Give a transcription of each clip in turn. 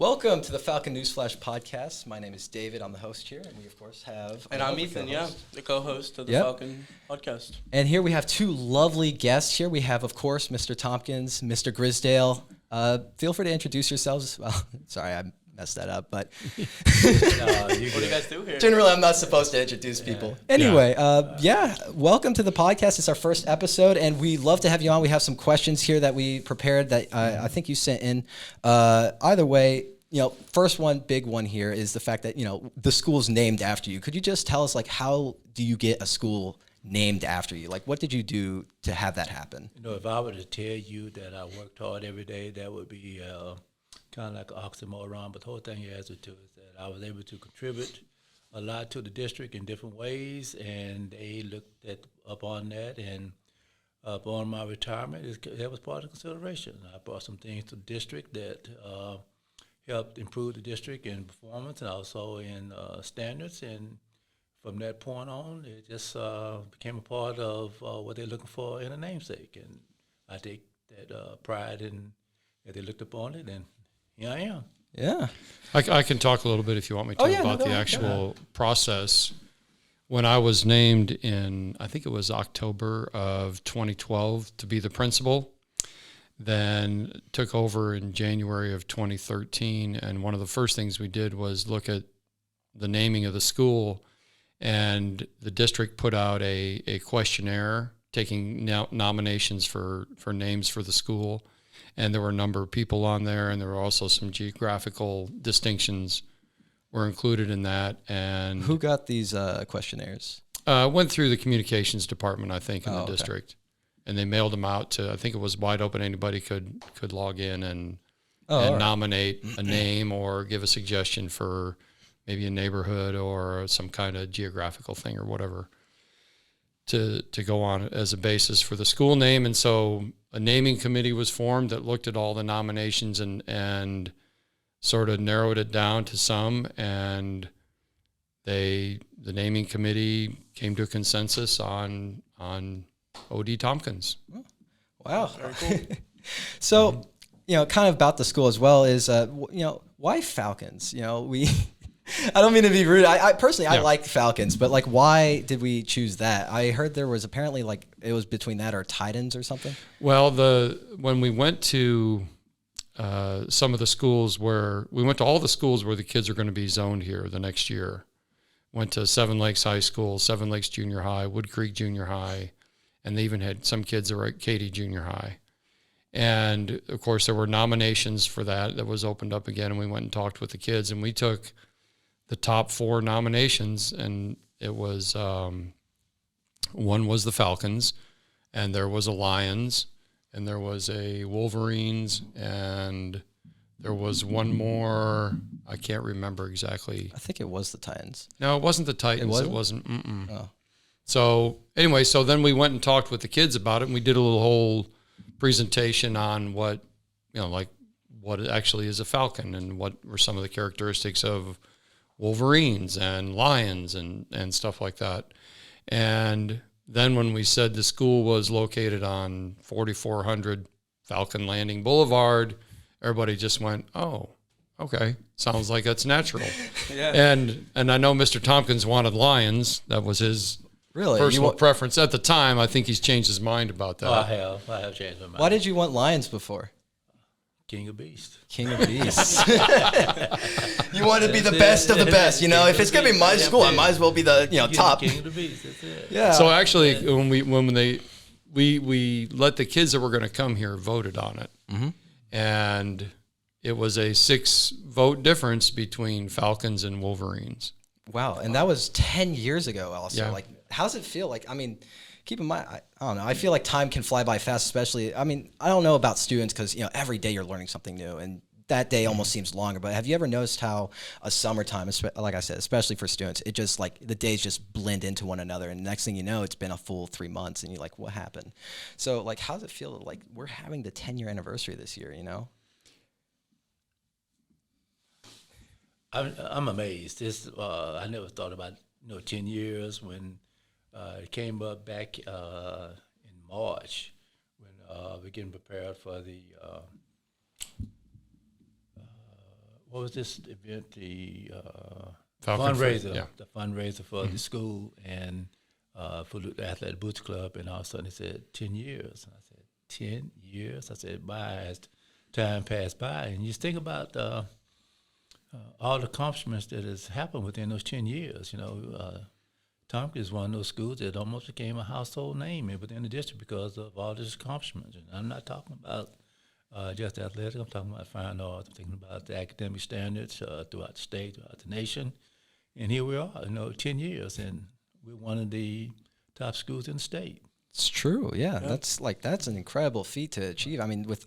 Welcome to the Falcon Newsflash podcast. My name is David. I'm the host here, and we, of course, have... And I'm Ethan, the co-host of the Falcon podcast. And here we have two lovely guests here. We have, of course, Mr. Tompkins, Mr. Grisdale. Feel free to introduce yourselves. Well, sorry, I messed that up, but... What do you guys do here? Generally, I'm not supposed to introduce people. Anyway, welcome to the podcast. It's our first episode, and we love to have you on. We have some questions here that we prepared that I think you sent in. Either way, first one, big one here is the fact that, the school's named after you. Could you just tell us, how do you get a school named after you? What did you do to have that happen? If I were to tell you that I worked hard every day, that would be kind of like an oxymoron. But the whole thing you asked to is that I was able to contribute a lot to the district in different ways, and they looked upon that, and upon my retirement, that was part of the consideration. I brought some things to the district that helped improve the district in performance and also in standards, and from that point on, it just became a part of what they're looking for in a namesake, and I take that pride in that they looked upon it, and here I am. Yeah. I can talk a little bit if you want me to about the actual process. When I was named in, I think it was October of 2012 to be the principal, then took over in January of 2013. And one of the first things we did was look at the naming of the school, and the district put out a questionnaire taking nominations for names for the school. And there were a number of people on there, and there were also some geographical distinctions were included in that. And who got these questionnaires? Went through the communications department, I think, in the district, and they mailed them out to. I think it was wide open; anybody could log in and nominate a name or give a suggestion for maybe a neighborhood or some kind of geographical thing or whatever to go on as a basis for the school name. And so a naming committee was formed that looked at all the nominations and sort of narrowed it down to some, and the naming committee came to a consensus on O.D. Tompkins. Wow. Very cool. So, kind of about the school as well is, why Falcons? I don't mean to be rude. I personally, I like Falcons, but why did we choose that? I heard there was apparently it was between that or Titans or something. Well, when we went to some of the schools we went to all the schools where the kids are going to be zoned here the next year. Went to Seven Lakes High School, Seven Lakes Junior High, Wood Creek Junior High, and they even had some kids that were at Katy Junior High. And of course, there were nominations for that was opened up again, and we went and talked with the kids, and we took the top 4 nominations, and it was one was the Falcons, and there was a Lions, and there was a Wolverines, and there was one more. I can't remember exactly. I think it was the Titans. No, it wasn't the Titans. It wasn't? Oh. So anyway, so then we went and talked with the kids about it, and we did a little whole presentation on what what actually is a Falcon and what were some of the characteristics of Wolverines and Lions and stuff like that. And then when we said the school was located on 4400 Falcon Landing Boulevard, everybody just went, oh, okay, sounds like that's natural. Yeah. And I know Mr. Tompkins wanted Lions. That was his personal preference at the time. I think he's changed his mind about that. I have changed my mind. Why did you want Lions before? King of Beasts. King of Beasts. You want to be the best of the best. If it's going to be my school, I might as well be the top. King of the Beasts, that's it. Yeah. So actually, when we let the kids that were going to come here voted on it, and it was a 6-vote difference between Falcons and Wolverines. Wow, and that was 10 years ago. Also, Yeah. How's it feel? Keep in mind, I don't know. I feel like time can fly by fast, especially. I don't know about students because every day you're learning something new, and that day almost seems longer. But have you ever noticed how a summertime, like I said, especially for students, it just the days just blend into one another, and next thing you know, it's been a full 3 months, and you're like, what happened? So how does it feel? We're having the 10-year anniversary this year. I'm amazed. I never thought about 10 years when. It came up back in March when we're getting prepared for the what was this event? The Falcon Fruit, fundraiser, yeah. the fundraiser for the school and for the Athletic Boots Club, and all of a sudden they said 10 years. And I said 10 years. I said, "By as time passed by," and you just think about all the accomplishments that has happened within those 10 years. Tompkins is one of those schools that almost became a household name within the district because of all these accomplishments. And I'm not talking about just athletics. I'm talking about fine arts. I'm thinking about the academic standards throughout the state, throughout the nation. And here we are, 10 years, and we're one of the top schools in the state. It's true. Yeah. That's an incredible feat to achieve. I mean, with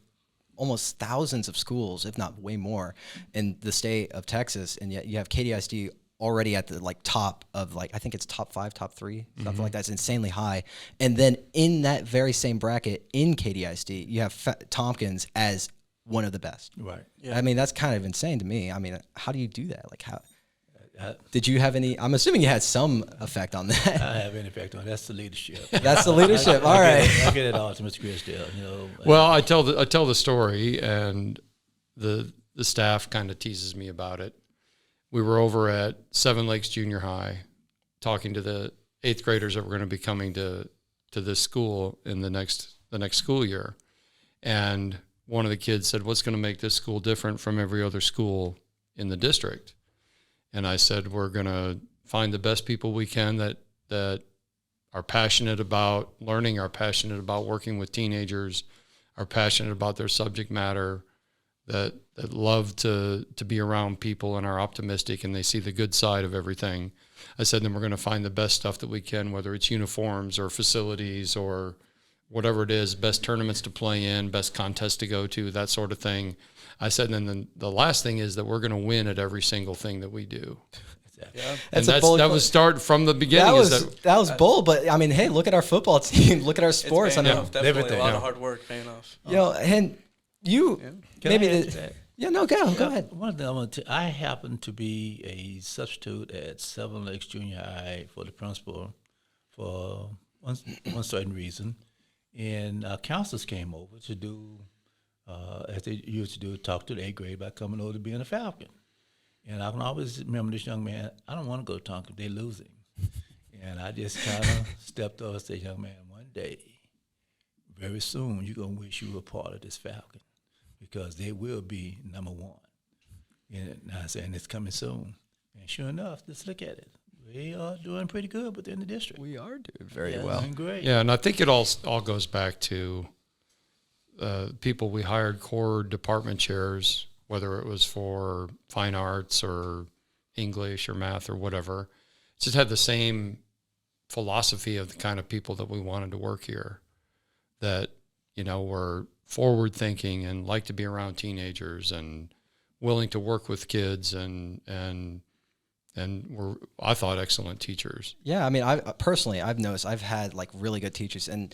almost thousands of schools, if not way more, in the state of Texas, and yet you have KDISD already at the top of I think it's top 5, top 3, something like that. It's insanely high. And then in that very same bracket in KDISD, you have Tompkins as one of the best. Right. Yeah. I mean, that's kind of insane to me. I mean, how do you do that? How did you have any? I'm assuming you had some effect on that. I have any effect on it. That's the leadership. That's the leadership. All right. I get it all to Mr. Grisdale. Well, I tell the story, and the staff kind of teases me about it. We were over at Seven Lakes Junior High talking to the 8th graders that were going to be coming to this school in the next school year. And one of the kids said, "What's going to make this school different from every other school in the district?" And I said, "We're going to find the best people we can that are passionate about learning, are passionate about working with teenagers, are passionate about their subject matter, that love to be around people and are optimistic and they see the good side of everything." I said, "Then we're going to find the best stuff that we can, whether it's uniforms or facilities or whatever it is, best tournaments to play in, best contests to go to, that sort of thing." I said, and then the last thing is that we're going to win at every single thing that we do. Yeah. And that was start from the beginning. That was bold, but I mean, hey, look at our football team, look at our sports. It's paying off, definitely everything. a lot of hard work paying off. And you Can maybe I add to that? Go ahead. One of them, I happen to be a substitute at Seven Lakes Junior High for the principal for one certain reason. And our counselors came over to do, as they used to do, talk to the 8th grade about coming over to being a Falcon. And I can always remember this young man, "I don't want to go to Tompkins, they're losing." And I just kind of stepped up and said, "Young man, one day, very soon, you're going to wish you were part of this Falcon because they will be number one." And I said, "And it's coming soon." And sure enough, just look at it. We are doing pretty good within the district. We are doing very well. Doing great. Yeah, and I think it all goes back to people we hired, core department chairs, whether it was for fine arts or English or math or whatever. Just had the same philosophy of the kind of people that we wanted to work here, that, were forward thinking and like to be around teenagers and willing to work with kids and were, I thought, excellent teachers. Yeah, I mean, I've noticed I've had really good teachers, and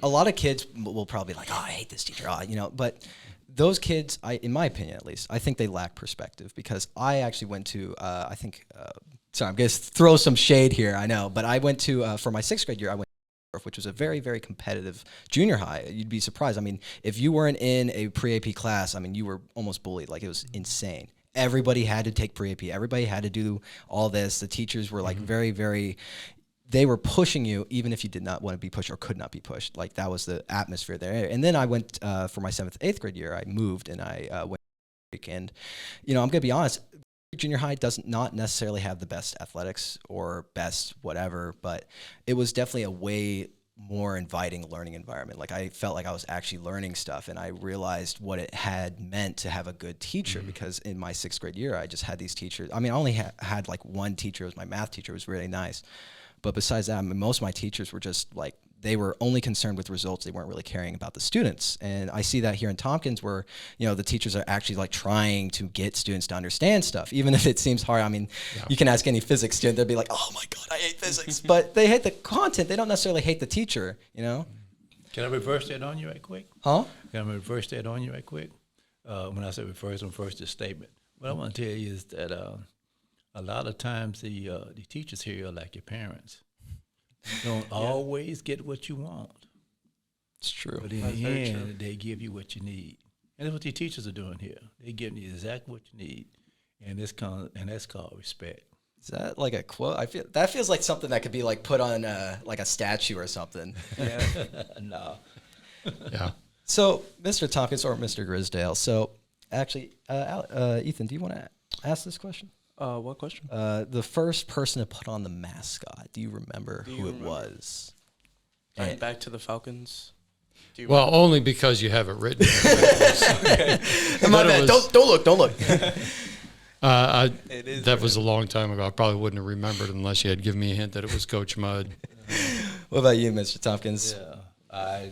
a lot of kids will probably be like, "Oh, I hate this teacher," but those kids, in my opinion at least, I think they lack perspective, because I actually went to, sorry, I'm going to throw some shade here, I know, but I went to, for my 6th grade year, I went to, which was a very, very competitive junior high. You'd be surprised. I mean, if you weren't in a pre-AP class, I mean, you were almost bullied. It was insane. Everybody had to take pre-AP. Everybody had to do all this. The teachers were very, very, they were pushing you even if you did not want to be pushed or could not be pushed. That was the atmosphere there. And then I went, for my 7th, 8th grade year, I moved and I went, and, I'm going to be honest, junior high does not necessarily have the best athletics or best whatever, but it was definitely a way more inviting learning environment. I felt like I was actually learning stuff, and I realized what it had meant to have a good teacher, because in my 6th grade year, I just had these teachers. I mean, I only had one teacher. It was my math teacher. It was really nice. But besides that, I mean, most of my teachers were just they were only concerned with results. They weren't really caring about the students. And I see that here in Tompkins, where, the teachers are actually trying to get students to understand stuff, even if it seems hard. I mean, you can ask any physics student, they'll be like, "Oh my God, I hate physics." But they hate the content. They don't necessarily hate the teacher, Can I reverse that on you right quick? Huh? Can I reverse that on you right quick? When I say reverse, I'm first the statement. What I want to tell you is that a lot of times the teachers here are like your parents. You don't always get what you want. It's true. But in the end, they give you what you need. And that's what the teachers are doing here. They're giving you exactly what you need, and that's called respect. Is that like a quote? I feel that feels like something that could be like put on like a statue or something. Yeah. No. Yeah. So, Mr. Tompkins or Mr. Grisdale. So, actually, Ethan, do you want to ask this question? What question? The first person to put on the mascot. Do you remember who it was? Right back to the Falcons. Well, only because you have it written. My bad. Don't look. Don't look. That was a long time ago. I probably wouldn't have remembered unless you had given me a hint that it was Coach Mudd. What about you, Mr. Tompkins? Yeah. I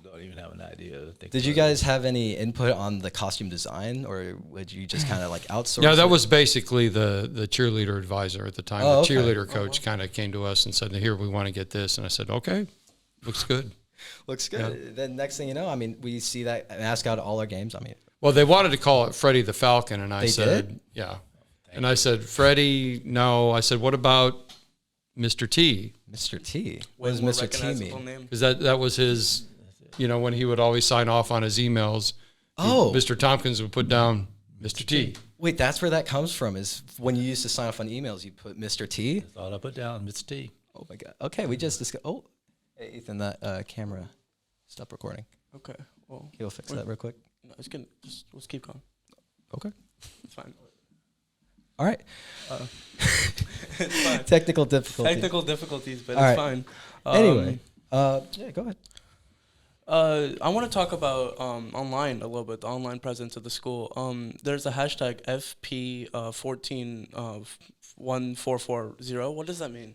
don't even have an idea. Did you guys have any input on the costume design, or would you just kind of like outsource? Yeah, that it? was basically the cheerleader advisor at the time. Oh, the okay. cheerleader coach kind of came to us and said, "Here, we want to get this," and I said, "Okay, looks good." Looks good. Then next thing you know, I mean, we see that mascot at all our games. I mean, Well, they wanted to call it Freddie the Falcon, and I They said, did? "Yeah," and I said, "Freddie, no." I said, "What about Mr. T?" Mr. T. Way What does more Mr. T recognizable mean? name. Because that was his, when he would always sign off on his emails. Oh, Mr. Tompkins would put down Mr. T. wait, that's where that comes from. Is when you used to sign off on emails, you put Mr. T. That's all I put down, Mr. T. Oh my God. Okay, we just discussed. Oh, hey, Ethan, that camera, stop recording. Okay. Well, You'll fix that real quick. no, it's good. Let's keep going. Okay. It's fine. All right. It's fine. Technical difficulty. Technical difficulties, but All it's right. fine. Anyway, yeah, go ahead. I want to talk about online a little bit, the online presence of the school. There's a hashtag FP14 What does that mean?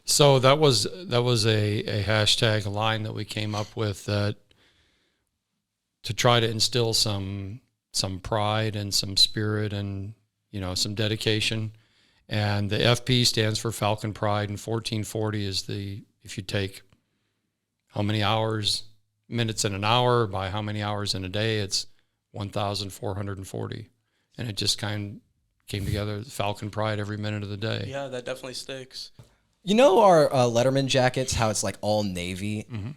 So that was a hashtag, a line that we came up with that to try to instill some pride and some spirit and some dedication. And the FP stands for Falcon Pride, and 1440 is if you take how many minutes in an hour by how many hours in a day, it's 1,440. And it just kind of came together, Falcon Pride every minute of the day. Yeah, that definitely sticks. You know our Letterman jackets, how it's like all navy. Mm-hmm.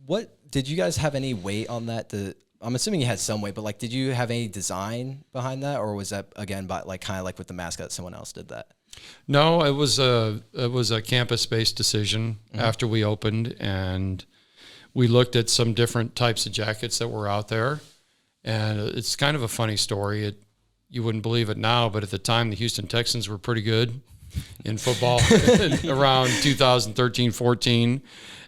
What did you guys have any weight on that? I'm assuming you had some weight, but like, did you have any design behind that, or was that again by like kind of like with the mascot, someone else did that? No, it was a campus-based decision after we opened, and we looked at some different types of jackets that were out there, and it's kind of a funny story. You wouldn't believe it now, but at the time, the Houston Texans were pretty good in football around 2013-14,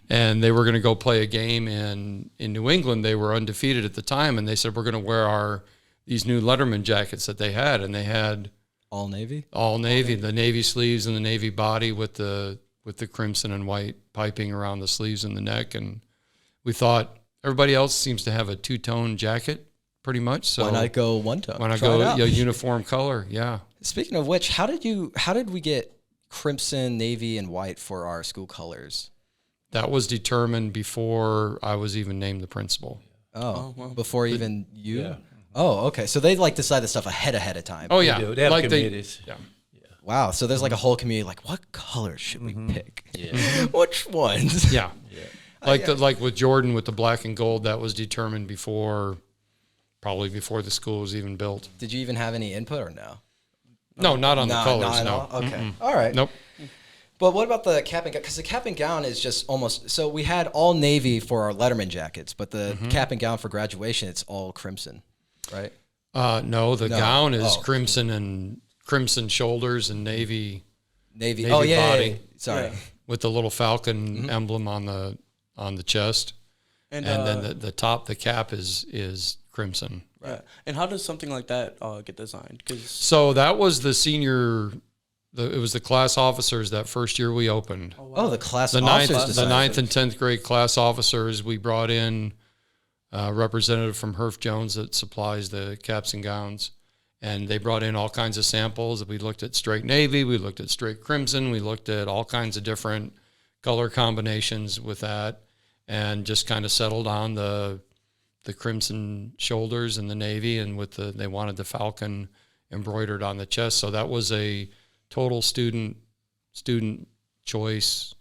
and they were going to go play a game in New England. They were undefeated at the time, and they said, we're going to wear these new Letterman jackets that they had, and they had All navy, the navy sleeves and the navy body with the crimson and white piping around the sleeves and the neck. And we thought everybody else seems to have a two-tone jacket pretty much. So why not go one tone? Why not Try it go out. uniform color? Yeah. Speaking of which, how did we get crimson, navy, and white for our school colors? That was determined before I was even named the principal. Oh, wow. Before even you? Yeah. Oh, okay. So they like decide this stuff ahead of time. Oh yeah, do. They have committees. Yeah. Wow. So there's like a whole community like, what colors should we pick? Yeah. Which ones? Yeah. Yeah. Like with Jordan with the black and gold, that was determined probably before the school was even built. Did you even have any input or no? No, not on the colors. Not at No. all? Okay. All right. Nope. But what about the cap and gown? Because the cap and gown is just almost, so we had all navy for our Letterman jackets, but the cap and gown for graduation, it's all crimson, right? No, the No. gown is Oh. crimson and crimson shoulders and navy Navy. Navy Oh, yeah, body. yeah, yeah. Sorry. Yeah. with the little falcon emblem on the chest, And then the top, the cap is crimson. yeah. And how does something like that get designed? Because So that was the senior. It was the class officers that first year we opened. Oh, the class The ninth, officers the decided. ninth and 10th grade class officers. We brought in a representative from Herf Jones that supplies the caps and gowns, and they brought in all kinds of samples. We looked at straight navy, we looked at straight crimson, we looked at all kinds of different color combinations with that, and just kind of settled on the crimson shoulders and the navy, and they wanted the falcon embroidered on the chest. So that was a total student choice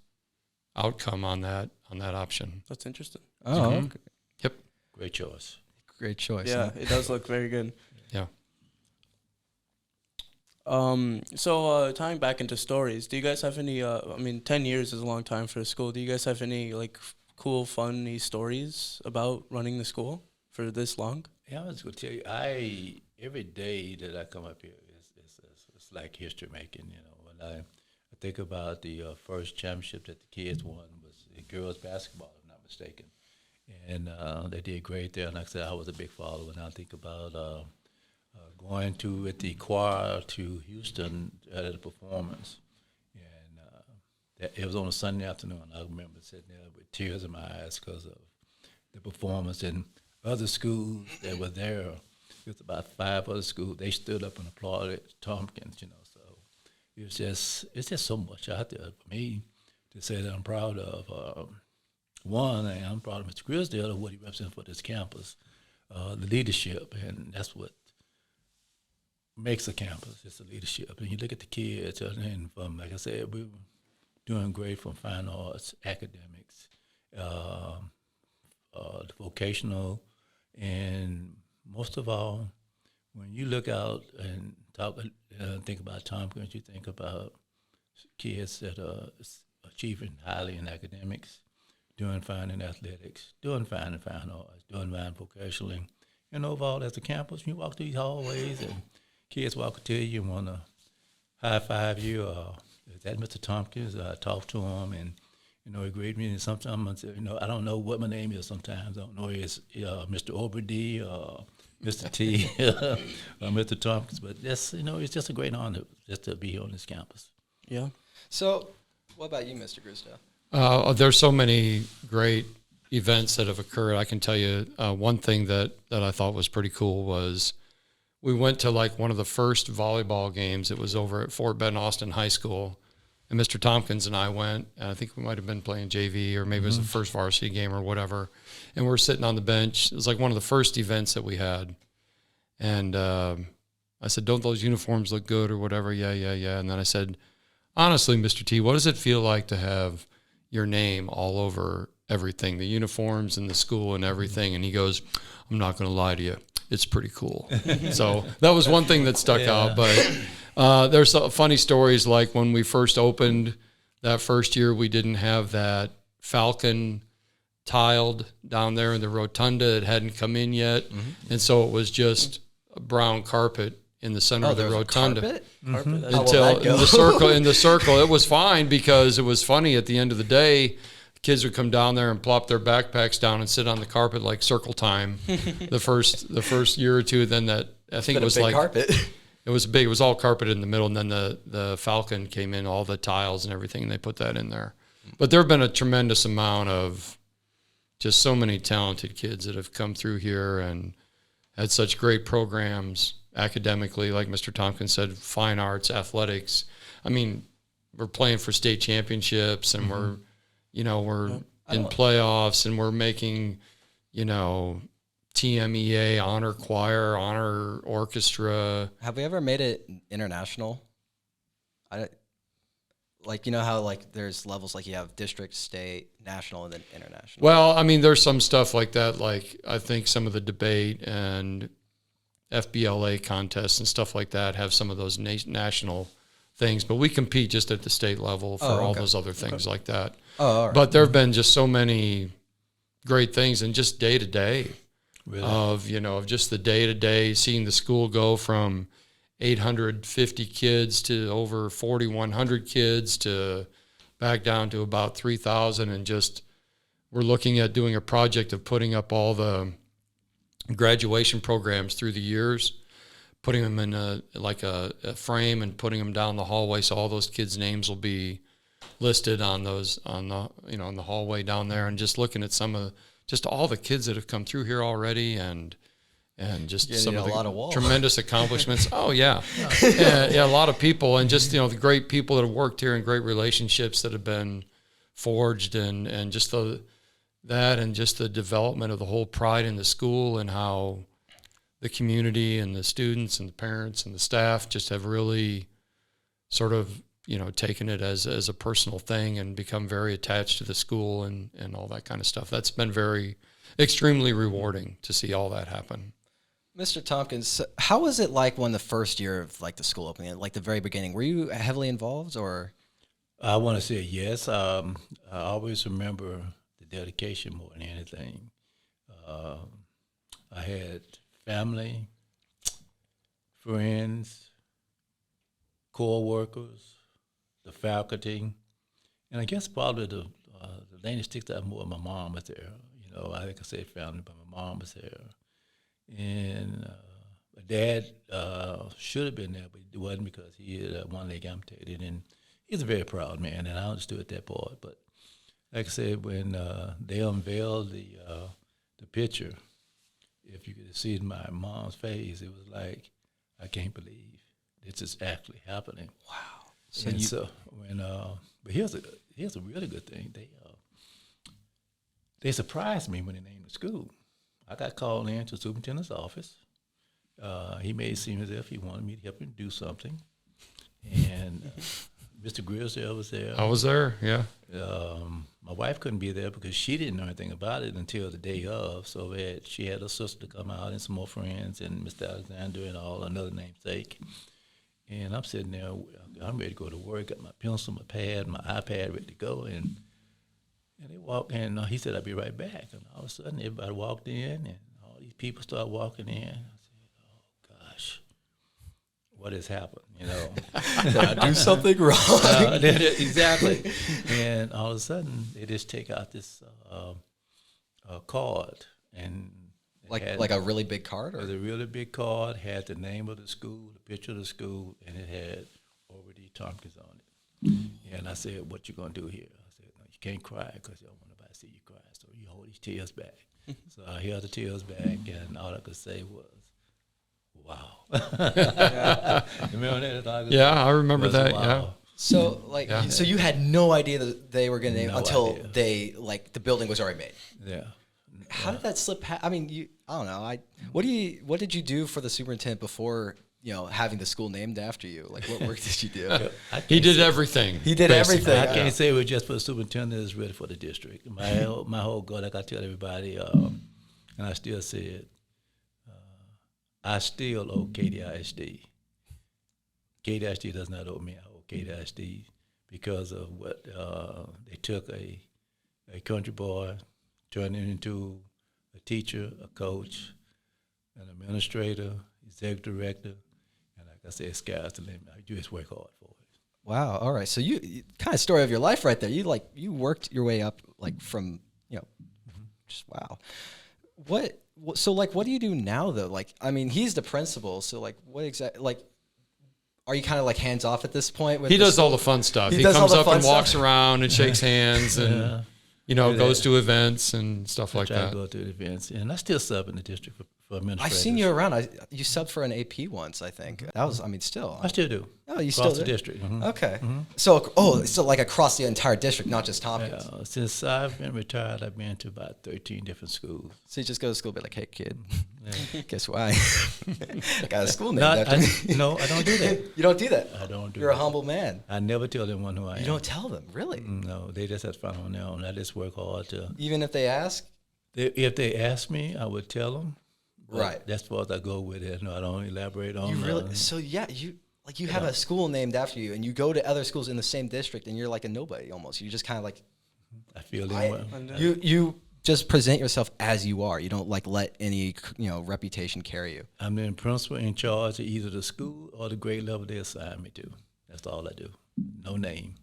outcome on that option. that's interesting. Oh, okay. Yep. Great choice. Great choice. Yeah, Huh? it does look very good. Yeah. So tying back into stories, do you guys have any? I mean, 10 years is a long time for a school. Do you guys have any like cool, funny stories about running the school for this long? Yeah, I was going to tell you, every day that I come up here, it's like history making. You know, when I think about the first championship that the kids won was the girls basketball, if I'm not mistaken, and they did great there. And like I said, I was a big follower. And I think about going to with the choir to Houston at a performance, and it was on a Sunday afternoon. I remember sitting there with tears in my eyes because of the performance, and other schools that were there. It was about 5 other schools. They stood up and applauded Tompkins. You know, so it's just so much out there for me to say that I'm proud of. One, and I'm proud of Mr. Grisdale of what he represents for this campus, the leadership, and that's what makes a campus. It's the leadership. And you look at the kids, and from, like I said, we were doing great from fine arts, academics, the vocational, and most of all, when you look out and think about Tompkins, you think about kids that are achieving highly in academics, doing fine in athletics, doing fine in fine arts, doing fine vocationally. And overall, as a campus, you walk through these hallways and kids walk up to you and want to high five you. Is that Mr. Tompkins? I talk to him, and he greet me. And sometimes, I don't know what my name is. Sometimes I don't know if it's Mr. Obra D or Mr. T or Mr. Tompkins. But that's it's just a great honor just to be on this campus. Yeah. So, what about you, Mr. Grisdale? There's so many great events that have occurred. I can tell you one thing that I thought was pretty cool was we went to like one of the first volleyball games. It was over at Fort Bend Austin High School, and Mr. Tompkins and I went, and I think we might have been playing JV, or maybe it was the first varsity game or whatever, and we're sitting on the bench. It was like one of the first events that we had, and I said, "Don't those uniforms look good or whatever?" Yeah. And then I said, "Honestly, Mr. T, what does it feel like to have your name all over everything, the uniforms and the school and everything?" And he goes, "I'm not going to lie to you. It's pretty cool." So that was one thing that stuck out. But there's some funny stories, like when we first opened that first year, we didn't have that falcon tiled down there in the rotunda. It hadn't come in yet. And so it was just a brown carpet in the center of the rotunda. Carpet? Until in the circle, it was fine because it was funny. At the end of the day, kids would come down there and plop their backpacks down and sit on the carpet like circle time. the first year or two, then I think it was like carpet. It was big. It was all carpet in the middle, and then the falcon came in, all the tiles and everything, and they put that in there. But there have been a tremendous amount of just so many talented kids that have come through here and had such great programs academically, like Mr. Tompkins said, fine arts, athletics. I mean, we're playing for state championships, and we're in playoffs, and we're making, TMEA, honor choir, honor orchestra. Have we ever made it international? How there's levels, like you have district, state, national, and then international. Well, I mean, there's some stuff like that. Like I think some of the debate and FBLA contests and stuff like that have some of those national things, but we compete just at the state level for all those other things like that. Oh, all right. But there have been just so many great things, and just day to day of just the day to day, seeing the school go from 850 kids to over 4,100 kids to back down to about 3,000, and just we're looking at doing a project of putting up all the graduation programs through the years, putting them in a frame and putting them down the hallway, so all those kids' names will be listed on the hallway down there, and just looking at some of just all the kids that have come through here already, and just some of the tremendous accomplishments. Oh yeah, a lot of people, and just the great people that have worked here and great relationships that have been forged, and just the development of the whole pride in the school, and how the community and the students and the parents and the staff just have really sort of taken it as a personal thing and become very attached to the school and all that kind of stuff. That's been very extremely rewarding to see all that happen. Mr. Tompkins, so how was it like when the first year of like the school opening, like the very beginning? Were you heavily involved, or? I want to say yes. I always remember the dedication more than anything. I had family, friends, co-workers, the faculty, and I guess probably the thing that sticks out more, my mom was there. You know, I think I said family, but my mom was there. And my dad should have been there, but he wasn't because he had one leg amputated, and he's a very proud man, and I understood that part. But like I said, when they unveiled the picture, if you could see my mom's face, it was like, I can't believe this is actually happening. Wow. So when but here's a really good thing. They surprised me when they named the school. I got called in to the superintendent's office. He made it seem as if he wanted me to help him do something. And Mr. Grisdale was there. I was there, yeah. My wife couldn't be there because she didn't know anything about it until the day of. So she had her sister come out and some more friends and Mr. Alexander and all, another namesake. And I'm sitting there, I'm ready to go to work, got my pencil, my pad, my iPad ready to go. And they walked in, he said, I'll be right back. And all of a sudden, everybody walked in, and all these people started walking in. I said, oh, gosh, what has happened, you know? Did I do something wrong? Exactly. And all of a sudden, they just take out this card. And like a really big card? It Or? was a really big card, had the name of the school, the picture of the school, and it had Obra D. Tompkins on it. And I said, what you going to do here? You can't cry because you don't want nobody to see you cry. So you hold these tears back. So I held the tears back, and all I could say was, wow. Remember that? Yeah, I remember that, wow. yeah. So so you had no idea that they were going to name No until idea. they the building was already made. Yeah. How did that slip? I mean, I don't know. What did you do for the superintendent before having the school named after you? Like, what work did you do? He did everything. He did basically. everything. I can't say it was just for the superintendent, it's really for the district. My whole goal, like I tell everybody, and I still say it, I still owe KDISD. KDISD does not owe me. I owe KDISD because of what they took a country boy, turned him into a teacher, a coach, an administrator, executive director, and like I said, sky's the limit. You just work hard for it. Wow. All right. So you kind of story of your life right there. You worked your way up from just wow. So what do you do now though? Like, I mean, he's the principal. So like, what exactly are you kind of like hands off at this point? He does all the fun stuff. He comes up and walks around and shakes hands and goes to events and stuff like I that. to go to the events, and I still sub in the district for administrators. I've seen you around. You subbed for an AP once, I think. That was, still. I still do. Oh, you Across still the do? district. Mm-hmm. Okay. So like across the entire district, not just Tompkins. Since I've been retired, I've been to about 13 different schools. So you just go to school, be like, hey kid, Yeah. guess why? I got a school named after me. No, I don't do that. You don't do that. I don't do You're that. a humble man. I never tell anyone who I am. You don't tell them, really? No, they just have to find on their own. I just work hard to. Even if they ask. If they ask me, I would tell them. Right. That's as far as I go with it. No, I don't elaborate on. You really? So yeah, you have a school named after you, and you go to other schools in the same district, and you're like a nobody almost. You just kind of like. I feel You just present yourself as you are. You don't like let any reputation carry you. I'm the principal in charge of either the school or the grade level they assign me to. That's all I do. No name.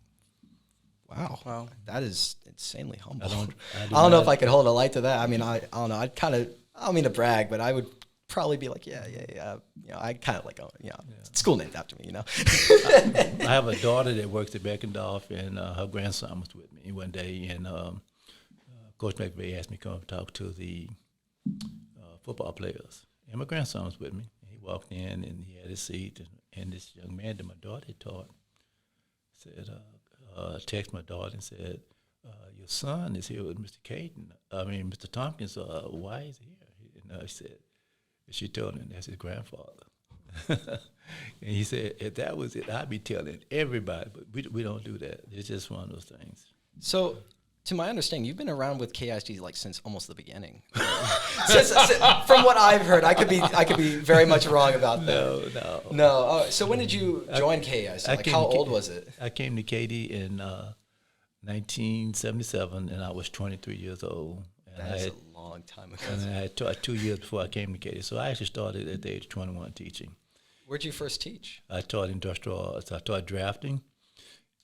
Wow. That is insanely humble. I don't know if I could hold a light to that. I mean, I don't know. I don't mean to brag, but I would probably be like, yeah. I kind of like, school named after me, I have a daughter that works at Beckendorf, and her grandson was with me one day, and Coach McVeigh asked me to come talk to the football players. And my grandson was with me. He walked in, and he had his seat, and this young man that my daughter had taught said, texted my daughter and said, your son is here with Mr. Tompkins. Why is he here? And she told him that's his grandfather. And he said, if that was it, I'd be telling everybody, but we don't do that. It's just one of those things. So To my understanding, you've been around with KISD like since almost the beginning. From what I've heard, I could be very much wrong about that. No. Oh, so when did you join KISD? Like, how old was it? I came to Katy in 1977, and I was 23 years old. And That's a long time ago. And I had taught 2 years before I came to Katy. So I actually started at the age of 21 teaching. Where'd you first teach? I taught industrial arts. I taught drafting.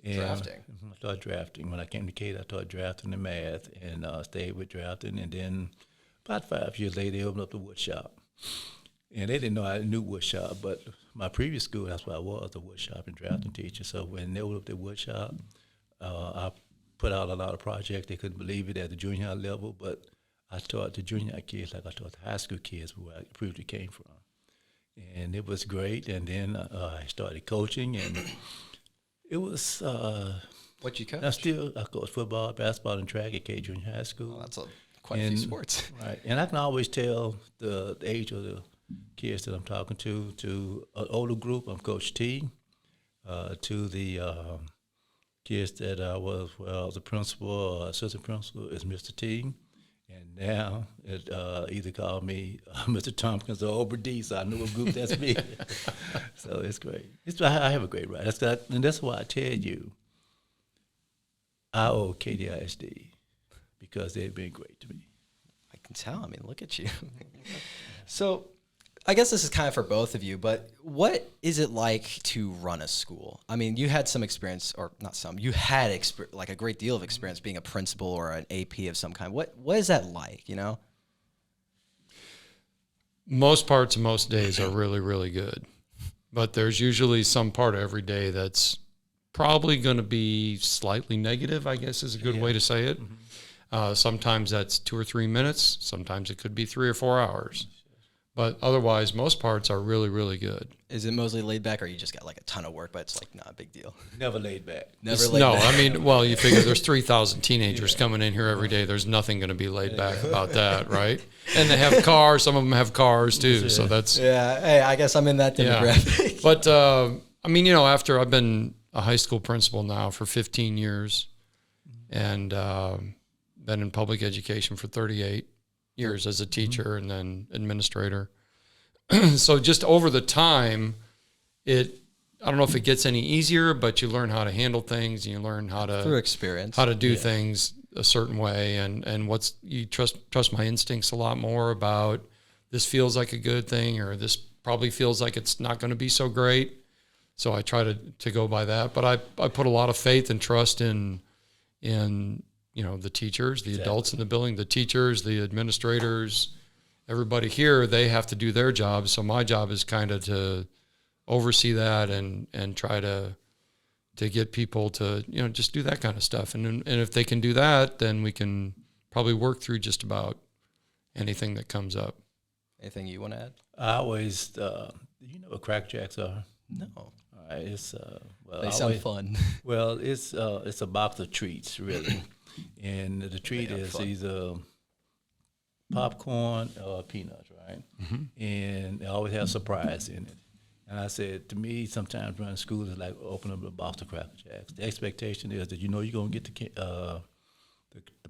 Drafting. I taught drafting. When I came to Katy, I taught drafting and math, and stayed with drafting. And then about 5 years later, they opened up the wood shop. And they didn't know I knew wood shop, but my previous school, that's what I was, a wood shop and drafting teacher. So when they opened up the wood shop, I put out a lot of projects. They couldn't believe it at the junior high level, but I taught the junior high kids like I taught the high school kids where I previously came from. And it was great. And then I started coaching, and it was. What'd you coach? I coach football, basketball, and track at K Junior High School. Oh, that's quite a few sports. Right, and I can always tell the age of the kids that I'm talking to. To an older group, I'm Coach T. To the kids that I was the principal or assistant principal is Mr. T. And now it either call me Mr. Tompkins or Obra D, so I know what group that's me. So it's great. I have a great ride. And that's why I tell you, I owe KDISD because they've been great to me. I can tell. I mean, look at you. So I guess this is kind of for both of you, but what is it like to run a school? I mean, you had some experience, or not some, you had like a great deal of experience being a principal or an AP of some kind. What is that like, you know? Most parts of most days are really, really good. But there's usually some part of every day that's probably going to be slightly negative, I guess is a good way to say it. Mm-hmm. Sometimes that's 2 or 3 minutes. Sometimes it could be 3 or 4 hours. But otherwise, most parts are really, really good. Is it mostly laid back, or you just got like a ton of work, but it's like not a big deal? Never laid back. Never laid back. I mean, well, you figure there's 3,000 teenagers coming in here every day. There's nothing going to be laid back about that, right? And they have cars. Some of them have cars too. So that's Hey, I guess I'm in that demographic. Yeah. But I mean, after I've been a high school principal now for 15 years, and been in public education for 38 years as a teacher and then administrator. So just over the time, I don't know if it gets any easier, but you learn how to handle things, and you learn how to through experience, how to do things a certain way, and you trust my instincts a lot more about this feels like a good thing, or this probably feels like it's not going to be so great. So I try to go by that, but I put a lot of faith and trust in the teachers, the adults in the building, the teachers, the administrators, everybody here. They have to do their job. So my job is kind of to oversee that and try to get people to just do that kind of stuff. And if they can do that, then we can probably work through just about anything that comes up. Anything you want to add? I always, you know what Crack Jacks are? No. All right, it's they sound fun. Well, it's a box of treats, really. And the treat is either popcorn or peanuts, right? Mm-hmm. And they always have surprise in it. And I said, to me, sometimes running school is like opening up a box of Cracker Jacks. The expectation is that you're going to get the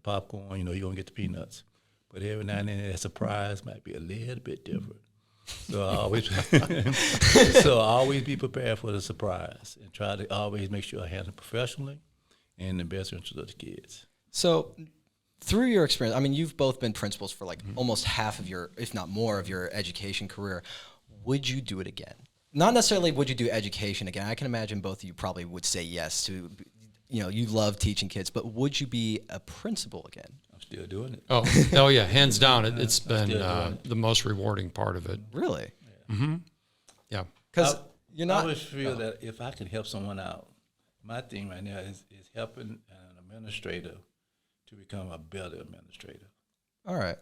popcorn, you're going to get the peanuts. But every now and then that surprise might be a little bit different. So I always be prepared for the surprise and try to always make sure I handle it professionally and in the best interest of the kids. So through your experience, I mean, you've both been principals for like almost half of your, if not more, of your education career. Would you do it again? Not necessarily would you do education again. I can imagine both of you probably would say yes to, you love teaching kids, but would you be a principal again? I'm still doing it. Oh yeah, hands down. It's been the most rewarding part of it. Really? Yeah. Mm-hmm. Yeah. Because you're not. I always feel that if I can help someone out, my thing right now is helping an administrator to become a better administrator. All right.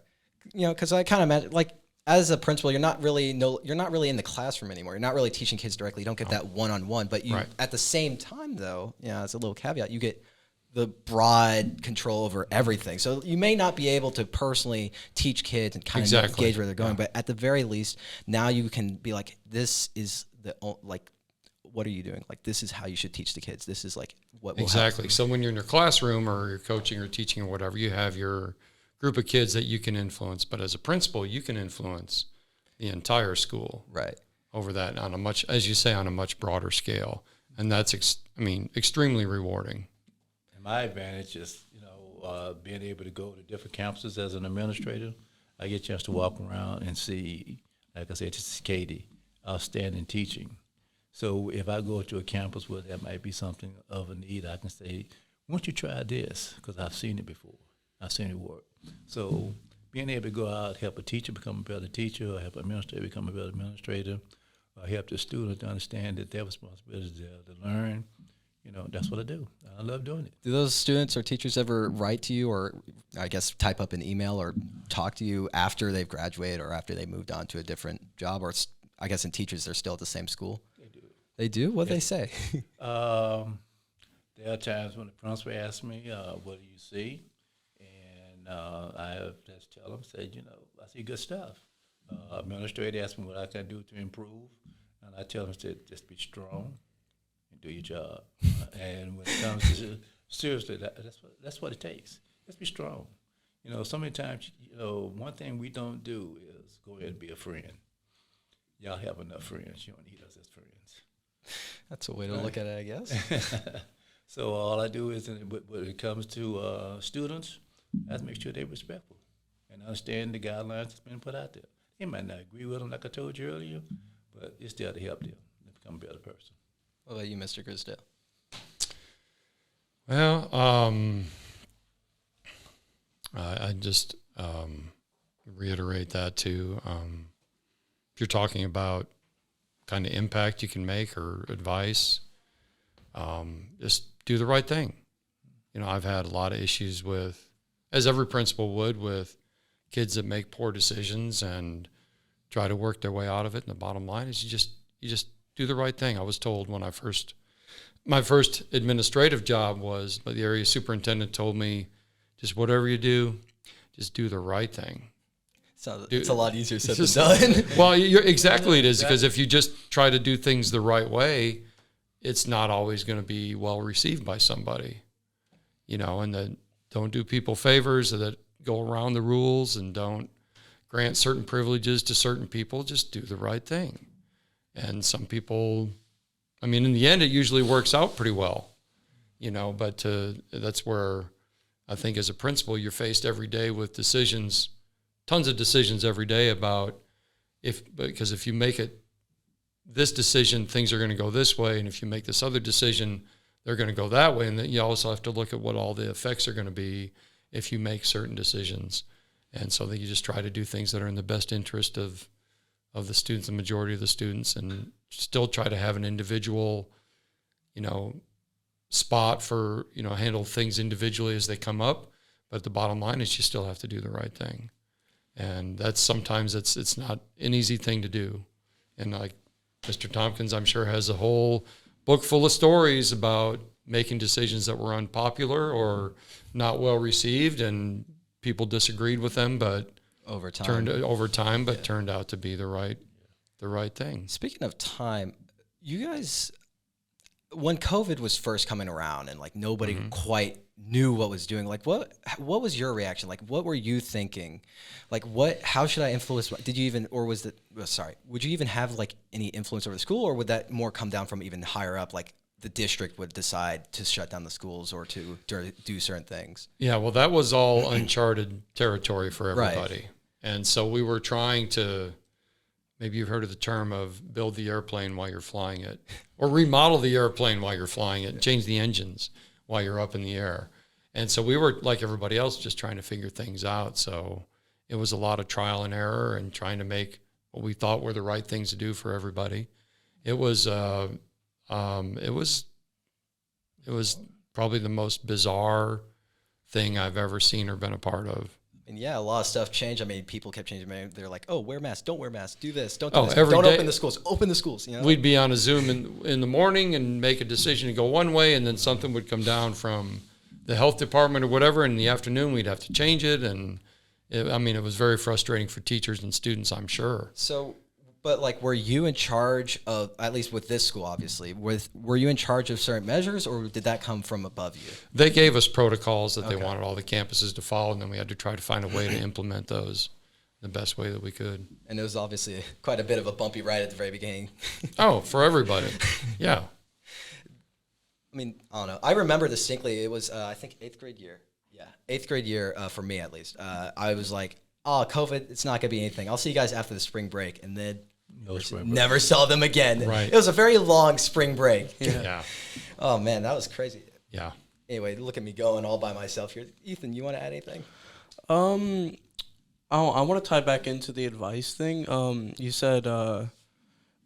Because I kind of imagine, like, as a principal, you're not really in the classroom anymore. You're not really teaching kids directly. You don't get that one-on-one. But you, at the same time, though, as a little caveat, you get the broad control over everything. So you may not be able to personally teach kids and kind of gauge where they're going. But at the very least, now you can be like, this is what are you doing? Like, this is how you should teach the kids. This is like what will Exactly. help. So when you're in your classroom or you're coaching or teaching or whatever, you have your group of kids that you can influence. But as a principal, you can influence the entire school Right. over that on a much, as you say, on a much broader scale. And that's, extremely rewarding. And my advantage is, being able to go to different campuses as an administrator. I get a chance to walk around and see, like I said, this is Katie, outstanding teaching. So if I go to a campus where there might be something of a need, I can say, why don't you try this? Because I've seen it before. I've seen it work. So being able to go out, help a teacher become a better teacher, or help an administrator become a better administrator, or help the student to understand that their responsibility is to learn, that's what I do. I love doing it. Do those students or teachers ever write to you, or I guess type up an email or talk to you after they've graduated or after they moved on to a different job? Or I guess in teachers, they're still at the same school? They do. They do? What do they say? There are times when the principal asks me, what do you see? And I just tell them, I see good stuff. Administrator asks me what I can do to improve. And I tell them to just be strong and do your job. And when it comes to, seriously, that's what it takes. Just be strong. So many times, one thing we don't do is go ahead and be a friend. Y'all have enough friends. You don't need us as friends. That's a way to look at it, I guess. So all I do is, when it comes to students, I have to make sure they're respectful and understand the guidelines that's been put out there. They might not agree with them, like I told you earlier, but it's there to help them to become a better person. What about you, Mr. Grisdale? Well, I just reiterate that too. If you're talking about kind of impact you can make or advice, just do the right thing. I've had a lot of issues with, as every principal would, with kids that make poor decisions and try to work their way out of it. And the bottom line is you just do the right thing. I was told when my first administrative job was, but the area superintendent told me, just whatever you do, just do the right thing. So it's a lot easier said than done. Well, exactly it is, because if you just try to do things the right way, it's not always going to be well received by somebody, and then don't do people favors that go around the rules and don't grant certain privileges to certain people. Just do the right thing. And some people, in the end, it usually works out pretty well, but that's where I think as a principal, you're faced every day with decisions, tons of decisions every day about because if you make this decision, things are going to go this way. And if you make this other decision, they're going to go that way. And then you also have to look at what all the effects are going to be if you make certain decisions. And so that you just try to do things that are in the best interest of the students, the majority of the students, and still try to have an individual, spot for, handle things individually as they come up. But the bottom line is you still have to do the right thing. And sometimes it's not an easy thing to do. And like Mr. Tompkins, I'm sure, has a whole book full of stories about making decisions that were unpopular or not well received, and people disagreed with them, but turned out to be the right thing. Speaking of time, you guys, when COVID was first coming around and like nobody quite knew what was doing, like what was your reaction? Like what were you thinking? Like how should I influence? Did you even, or was it, would you even have like any influence over the school, or would that more come down from even higher up? Like the district would decide to shut down the schools or to do certain things? Yeah, well, that was all uncharted territory for everybody. Right. And so we were trying to, maybe you've heard of the term of build the airplane while you're flying it, or remodel the airplane while you're flying it, and change the engines while you're up in the air. And so we were, like everybody else, just trying to figure things out. So it was a lot of trial and error and trying to make what we thought were the right things to do for everybody. It was probably the most bizarre thing I've ever seen or been a part of. And yeah, a lot of stuff changed. I mean, people kept changing. They're like, "Oh, wear masks. Don't wear masks. Do this. Don't do this. Don't open the schools. Open the schools." We'd be on a Zoom in the morning and make a decision to go one way, and then something would come down from the health department or whatever. And in the afternoon, we'd have to change it, and it was very frustrating for teachers and students, I'm sure. So, But like, were you in charge of, at least with this school, obviously, were you in charge of certain measures, or did that come from above you? They gave us protocols that they Okay. wanted all the campuses to follow, and then we had to try to find a way to implement those the best way that we could. And it was obviously quite a bit of a bumpy ride at the very beginning. Oh, for everybody. Yeah. I mean, I don't know. I remember distinctly. It was, I think, 8th grade year. Yeah, 8th grade year for me at least. I was like, oh, COVID, it's not going to be anything. I'll see you guys after the spring break. And then No spring break. never saw them again. Right. It was a very long spring break. Yeah. Oh, man, that was crazy. Yeah. Anyway, look at me going all by myself here. Ethan, you want to add anything? I want to tie back into the advice thing. You said,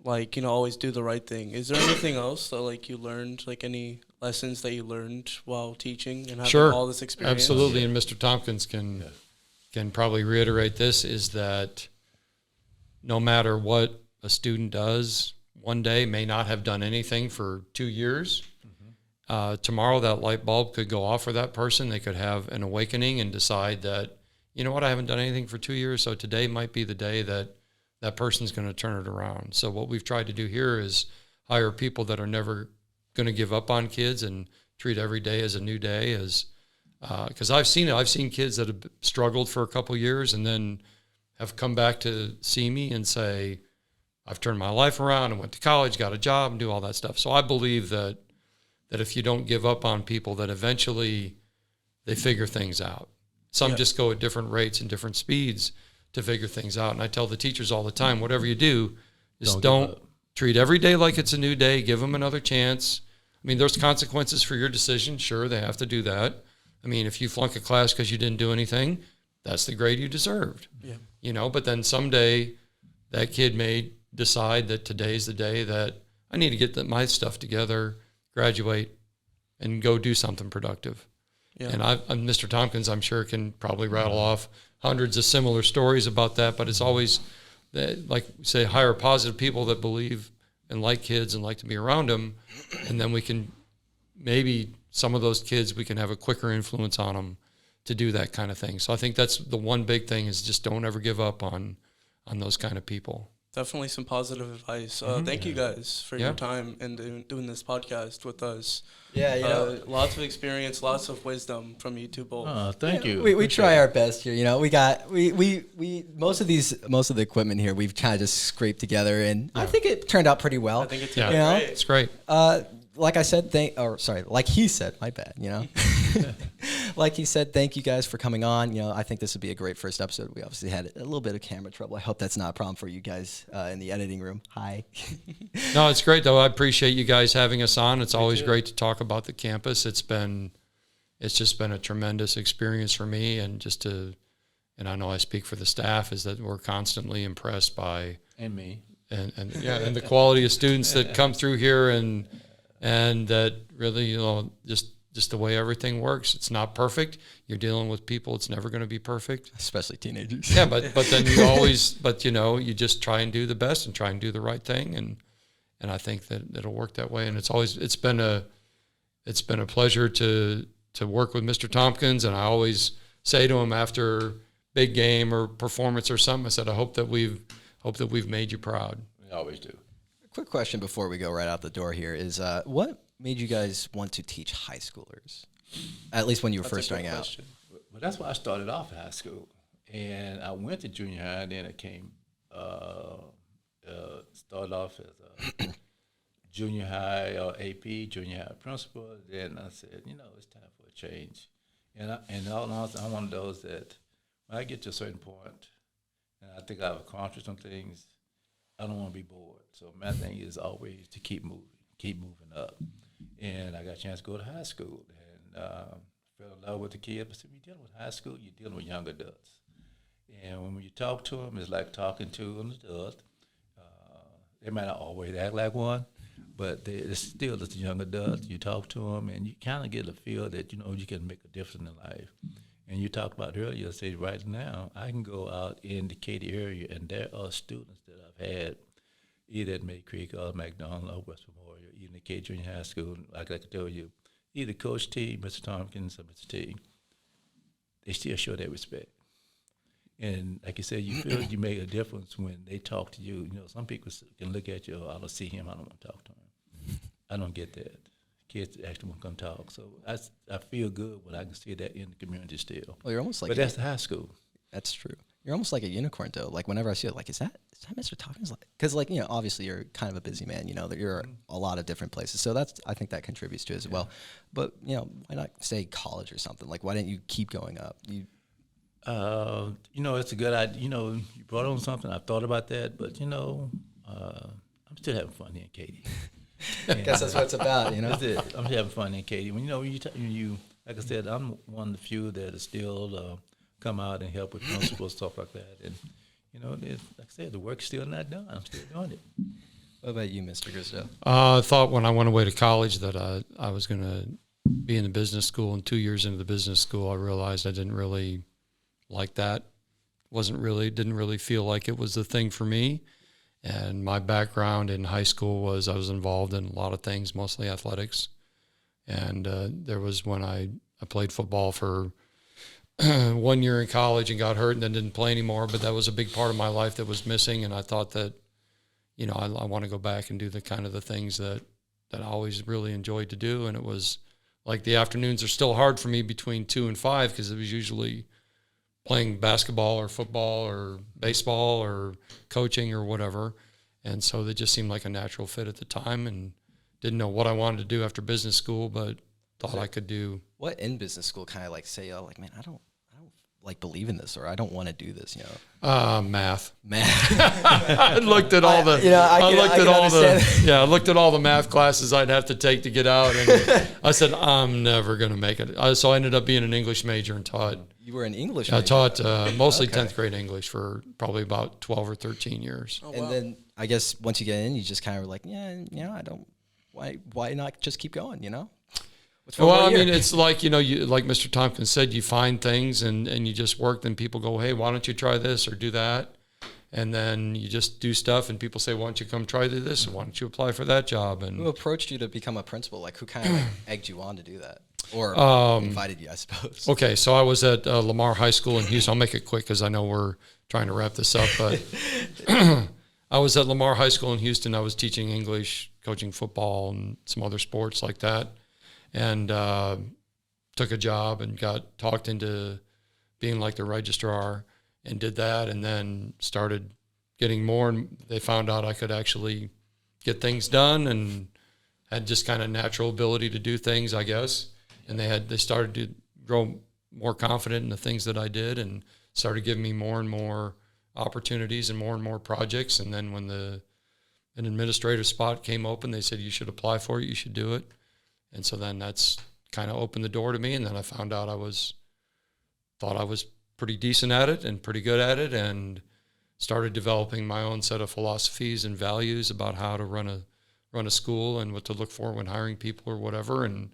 like, always do the right thing. Is there anything else that, like, you learned, like, any lessons that you learned while teaching and having Sure. all this experience? Absolutely. And Mr. Tompkins can probably reiterate this, is that no matter what a student does one day, may not have done anything for 2 years. Tomorrow that light bulb could go off for that person. They could have an awakening and decide that, you know what, I haven't done anything for 2 years, so today might be the day that that person's going to turn it around. So what we've tried to do here is hire people that are never going to give up on kids and treat every day as a new day. As because I've seen it. I've seen kids that have struggled for a couple years and then have come back to see me and say, I've turned my life around and went to college, got a job, and do all that stuff. So I believe that if you don't give up on people, that eventually they figure things out. Some just go at different rates and different speeds to figure things out. And I tell the teachers all the time, whatever you do, just don't treat every day like it's a new day. Give them another chance. I mean, there's consequences for your decision. Sure, they have to do that. I mean, if you flunk a class because you didn't do anything, that's the grade you deserved. Yeah. But then someday that kid may decide that today's the day that I need to get my stuff together, graduate, and go do something productive. Yeah. And Mr. Tompkins, I'm sure, can probably rattle off hundreds of similar stories about that, but it's always, like we say, hire positive people that believe and like kids and like to be around them, and then we can, maybe some of those kids, we can have a quicker influence on them to do that kind of thing. So I think that's the one big thing, is just don't ever give up on those kind of people. Definitely some positive advice. Thank you guys for your time and doing this podcast with us. Yeah, lots of experience, lots of wisdom from you two both. Thank you. We try our best here. We got most of the equipment here we've kind of just scraped together, and I think it turned out pretty well. I think it's great. It's great. Like I said, like he said, my bad, like he said, thank you guys for coming on. I think this would be a great first episode. We obviously had a little bit of camera trouble. I hope that's not a problem for you guys in the editing room. Hi. No, it's great though. I appreciate you guys having us on. It's always great to talk about the campus. It's just been a tremendous experience for me, and and I know I speak for the staff, is that we're constantly impressed by And me. and the quality of students that come through here, and that really, just the way everything works. It's not perfect. You're dealing with people. It's never going to be perfect. Especially teenagers. Yeah, but then you always, you just try and do the best and try and do the right thing. And I think that it'll work that way. And it's been a pleasure to work with Mr. Tompkins. And I always say to him after big game or performance or something, I said, I hope that we've made you proud. We always do. Quick question before we go right out the door here is, what made you guys want to teach high schoolers? At least when you were first starting out. Well, that's why I started off at high school. And I went to junior high, and then I came, started off as a junior high AP, junior high principal. Then I said, it's time for a change. And all in all, I'm one of those that when I get to a certain point, and I think I've accomplished some things, I don't want to be bored. So my thing is always to keep moving up. And I got a chance to go to high school, and fell in love with the kids. But see, when you're dealing with high school, you're dealing with young adults. And when you talk to them, it's like talking to an adult. They might not always act like one, but they're still just a young adult. You talk to them, and you kind of get a feel that, you can make a difference in life. And you talked about earlier, say right now, I can go out in the Katy area, and there are students that I've had either at May Creek or McDonald or West Memorial, even the Katy Junior High School. Like I can tell you, either Coach T, Mr. Tompkins, or Mr. T, they still show their respect. And like you said, you feel you make a difference when they talk to you. You know, some people can look at you, oh, I don't see him, I don't want to talk to him. I don't get that. Kids actually want to come talk. So I feel good when I can see that in the community still. Well, you're almost like. But that's the high school. That's true. You're almost like a unicorn, though. Like whenever I see it, like, is that Mr. Tompkins? Because, like, you know, obviously you're kind of a busy man. You know that you're a lot of different places. So I think that contributes to it as well. But you know, why not say college or something? Like, why didn't you keep going up? You know, it's a good idea. You know, you brought on something. I've thought about that, but you know, I'm still having fun here in Katy. I guess that's what it's about, you know. That's it. I'm having fun in Katy. When you know, you like I said, I'm one of the few that are still come out and help with principals, stuff like that. And you know, like I said, the work's still not done. I'm still doing it. What about you, Mr. Grisdale? I thought when I went away to college that I was going to be in the business school, and 2 years into the business school, I realized I didn't really like that. Didn't really feel like it was the thing for me. And my background in high school was I was involved in a lot of things, mostly athletics. And there was when I played football for 1 year in college and got hurt and then didn't play anymore. But that was a big part of my life that was missing. And I thought that, you know, I want to go back and do the kind of the things that I always really enjoyed to do. And it was like the afternoons are still hard for me between 2 and 5 because it was usually playing basketball or football or baseball or coaching or whatever. And so they just seemed like a natural fit at the time, and didn't know what I wanted to do after business school, but thought I could do. What in business school kind of like say, oh, like, man, I don't like believe in this, or I don't want to do this, you know? Math. I looked at all the, I looked at all the math classes I'd have to take to get out. And I said, I'm never going to make it. So I ended up being an English major and taught. You were an English major? I taught mostly 10th grade English for probably about 12 or 13 years. Oh, wow. And then I guess once you get in, you just kind of like, you know, I don't, why not just keep going, you know? Well, I mean, it's like, you know, like Mr. Tompkins said, you find things and you just work, then people go, hey, why don't you try this or do that? And then you just do stuff and people say, why don't you come try this? And why don't you apply for that job? And who approached you to become a principal? Like, who kind of like egged you on to do that? Or invited you, I suppose. Okay, so I was at Lamar High School in Houston. I'll make it quick because I know we're trying to wrap this up. But I was at Lamar High School in Houston. I was teaching English, coaching football, and some other sports like that. And took a job and got talked into being like the registrar and did that, and then started getting more, and they found out I could actually get things done and had just kind of natural ability to do things, I guess. And they started to grow more confident in the things that I did and started giving me more and more opportunities and more projects. And then when an administrative spot came open, they said, you should apply for it, you should do it. And so then that's kind of opened the door to me. And then I found out thought I was pretty decent at it and pretty good at it, and started developing my own set of philosophies and values about how to run a school and what to look for when hiring people or whatever. And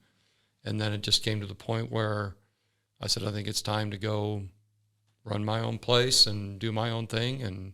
then it just came to the point where I said, I think it's time to go run my own place and do my own thing. And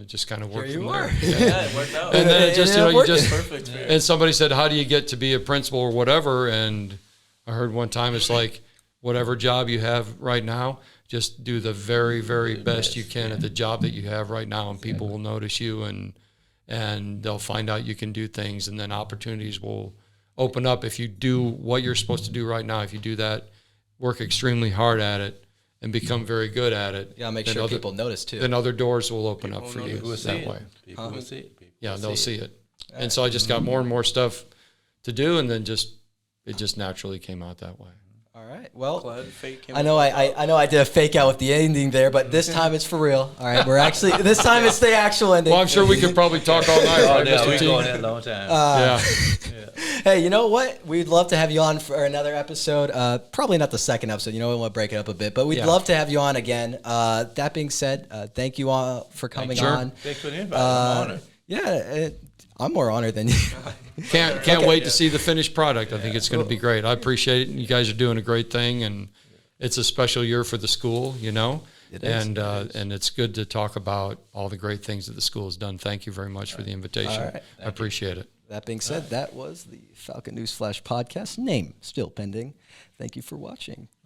it just kind of worked from there. Yeah, it worked out. And then it just, Perfect. And somebody said, how do you get to be a principal or whatever? And I heard one time, it's like, whatever job you have right now, just do the very, very best you can at the job that you have right now, and people will notice you, and they'll find out you can do things, and then opportunities will open up if you do what you're supposed to do right now. If you do that, work extremely hard at it, and become very good at it. Yeah, make sure people notice too. Then other doors will open up for you that way. People will see it. Yeah, they'll see it. And so I just got more and more stuff to do, and then it just naturally came out that way. All right. Well, fake I know I did a fake out with the ending there, but this time it's for real. All right, this time it's the actual ending. Well, I'm sure we could probably talk all night, right, Mr. We're T? going that long time. Yeah. Hey, you know what? We'd love to have you on for another episode. Probably not the second episode. You know, we want to break it up a bit, but we'd love to have you on again. That being said, thank you all for coming on. Thanks for the invite. I'm honored. Yeah, I'm more honored than you. Can't wait to see the finished product. I think it's going to be great. I appreciate it. You guys are doing a great thing, and it's a special year for the school, you know. It is. And it's good to talk about all the great things that the school has done. Thank you very much for the invitation. All right. I appreciate it. That being said, that was the Falcon News Flash podcast. Name still pending. Thank you for watching.